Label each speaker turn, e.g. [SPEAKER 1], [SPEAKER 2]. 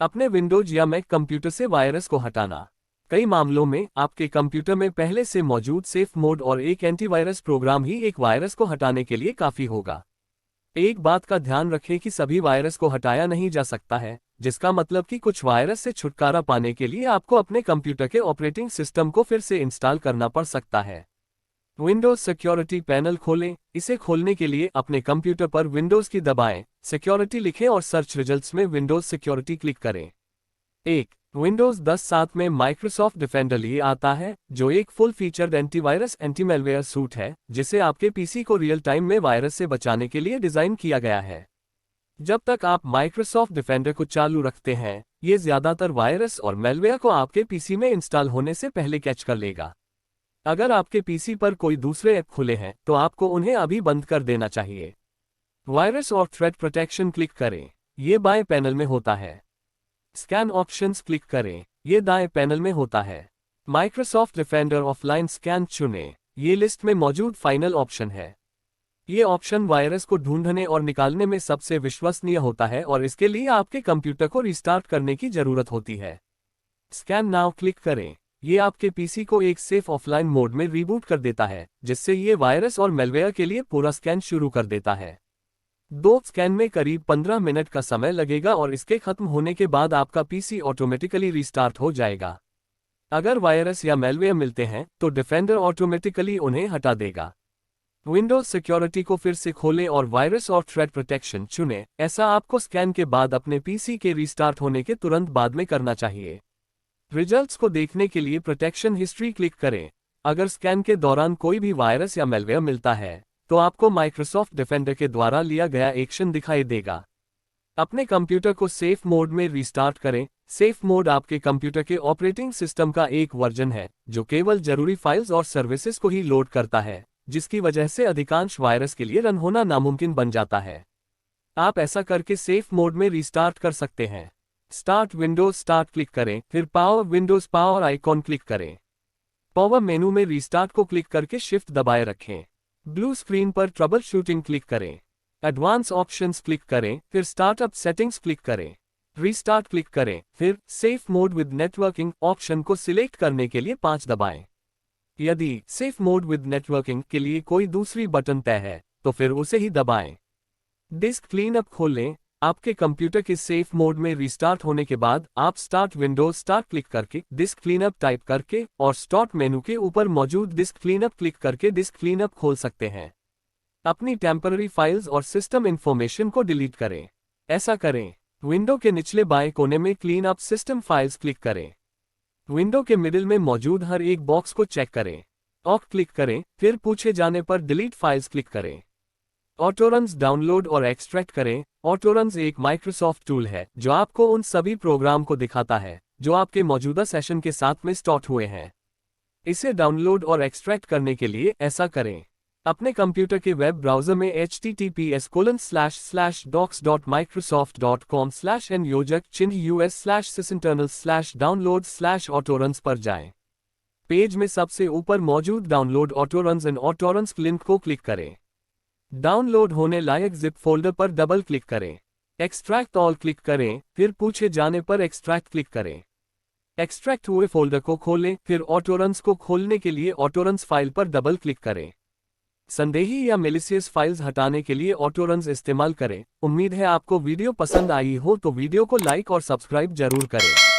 [SPEAKER 1] अपने विंडोज या Mac computer से वायरस को हटाना। कई मामलों में आपके कंप्यूटर में पहले से मौजूद सेफ मोड और एक एंटीवायरस प्रोग्राम ही एक वायरस को हटाने के लिए काफ़ी होगा। एक बात का ध्यान रखें कि सभी वायरस को हटाया नहीं जा सकता है, जिसका मतलब कि कुछ वायरस से छुटकारा पाने के लिए आपको अपने कंप्यूटर के ऑपरेटिंग सिस्टम को फिर से इंस्टॉल करना पड़ सकता है। विंडोज सिक्योरिटी पैनल खोलें। इसे खोलने के लिए अपने कंप्यूटर पर विंडोज की दबाएं, सिक्योरिटी लिखें और सर्च रिजल्ट्स में विंडोज सिक्योरिटी क्लिक करें। 1. विंडोज 10 7 में माइक्रोसॉफ्ट डिफेंडर लिए आता है, जो एक फुल फीचर्ड एंटीवायरस एंटीमेलवेयर सूट है जिसे आपके पीसी को रियल टाइम में वायरस से बचाने के लिए डिजाइन किया गया है। जब तक आप माइक्रोसॉफ्ट डिफेंडर को चालू रखते हैं, ये ज्यादातर वायरस और मेलवेयर को आपके पीसी में इंस्टॉल होने से पहले कैच कर लेगा। अगर आपके पीसी पर कोई दूसरे ऐप खुले हैं तो आपको उन्हें अभी बंद कर देना चाहिए। वायरस और थ्रेट प्रोटेक्शन क्लिक करें, ये बाएं पैनल में होता है। स्कैन ऑप्शंस क्लिक करें, ये दाएं पैनल में होता है। माइक्रोसॉफ्ट डिफेंडर ऑफलाइन स्कैन चुनें, ये लिस्ट में मौजूद फाइनल ऑप्शन है। ये ऑप्शन वायरस को ढूंढने और निकालने में सबसे विश्वसनीय होता है और इसके लिए आपके कंप्यूटर को रिस्टार्ट करने की जरूरत होती है। स्कैन नाउ क्लिक करें, ये आपके पीसी को एक सेफ ऑफलाइन मोड में रीबूट कर देता है, जिससे ये वायरस और मेलवेयर के लिए पूरा स्कैन शुरू कर देता है। 2 स्कैन में करीब 15 मिनट का समय लगेगा और इसके खत्म होने के बाद आपका पीसी ऑटोमेटिकली रिस्टार्ट हो जाएगा। अगर वायरस या मेलवेयर मिलते हैं तो डिफेंडर ऑटोमेटिकली उन्हें हटा देगा। विंडोज सिक्योरिटी को फिर से खोलें और वायरस और थ्रेट प्रोटेक्शन चुनें। ऐसा आपको स्कैन के बाद अपने पीसी के रिस्टार्ट होने के तुरंत बाद में करना चाहिए। रिजल्ट्स को देखने के लिए प्रोटेक्शन हिस्ट्री क्लिक करें। अगर स्कैन के दौरान कोई भी वायरस या मेलवेयर मिलता है तो आपको माइक्रोसॉफ्ट डिफेंडर के द्वारा लिया गया एक्शन दिखाई देगा। अपने कंप्यूटर को सेफ मोड में रिस्टार्ट करें। सेफ मोड आपके कंप्यूटर के ऑपरेटिंग सिस्टम का एक वर्जन है जो केवल जरूरी फाइल्स और सर्विसेज को ही लोड करता है, जिसकी वजह से अधिकांश वायरस के लिए रन होना नामुमकिन बन जाता है। आप ऐसा करके सेफ मोड में रिस्टार्ट कर सकते हैं। स्टार्ट विंडोज स्टार्ट क्लिक करें, फिर power Windows power icon click करें। पावर मेनू में रिस्टार्ट को क्लिक करके शिफ्ट दबाए रखें। ब्लू स्क्रीन पर ट्रबल शूटिंग क्लिक करें। एडवांस ऑप्शंस क्लिक करें, फिर स्टार्टअप सेटिंग्स क्लिक करें। रीस्टार्ट क्लिक करें, फिर safe mode with networking option को सिलेक्ट करने के लिए 5 दबाएं। यदि सेफ मोड विद नेटवर्किंग के लिए कोई दूसरी बटन तय है तो फिर उसे ही दबाएं। डिस्क क्लीनअप खोलें। आपके कंप्यूटर के सेफ मोड में रिस्टार्ट होने के बाद आप स्टार्ट विंडोज स्टार्ट क्लिक करके डिस्क क्लीनअप टाइप करके और स्टार्ट मेनू के ऊपर मौजूद डिस्क क्लीनअप क्लिक करके डिस्क क्लीनअप खोल सकते हैं। अपनी टेम्पररी फाइल्स और सिस्टम इंफॉर्मेशन को डिलीट करें। ऐसा करें, विंडो के निचले बाएं कोने में clean up system files click करें। विंडो के मिडिल में मौजूद हर एक बॉक्स को चेक करें। ऑक क्लिक करें, फिर पूछे जाने पर डिलीट फाइल्स क्लिक करें। ऑटोरन्स डाउनलोड और एक्सट्रैक्ट करें। ऑटोरन्स एक माइक्रोसॉफ्ट टूल है जो आपको उन सभी प्रोग्राम को दिखाता है जो आपके मौजूदा सेशन के साथ में स्टार्ट हुए हैं। इसे डाउनलोड और एक्सट्रैक्ट करने के लिए ऐसा करें, अपने कंप्यूटर के वेब ब्राउज़र में https://docs.microsoft.com/n/us/sysinternals/downloads/autorunns पर जाएं। पेज में सबसे ऊपर मौजूद डाउनलोड ऑटोरन्स एंड ऑटोरन्स लिंक को क्लिक करें। डाउनलोड होने लायक जिप फोल्डर पर डबल क्लिक करें। एक्सट्रैक्ट ऑल क्लिक करें, फिर पूछे जाने पर एक्सट्रैक्ट क्लिक करें। एक्सट्रैक्ट हुए फोल्डर को खोलें, फिर ऑटोरन्स को खोलने के लिए ऑटोरन्स फाइल पर डबल क्लिक करें। संदेही या मेलिशियस फाइल्स हटाने के लिए ऑटोरन्स इस्तेमाल करें। उम्मीद है आपको वीडियो पसंद आई हो तो वीडियो को लाइक और सब्सक्राइब जरूर करें।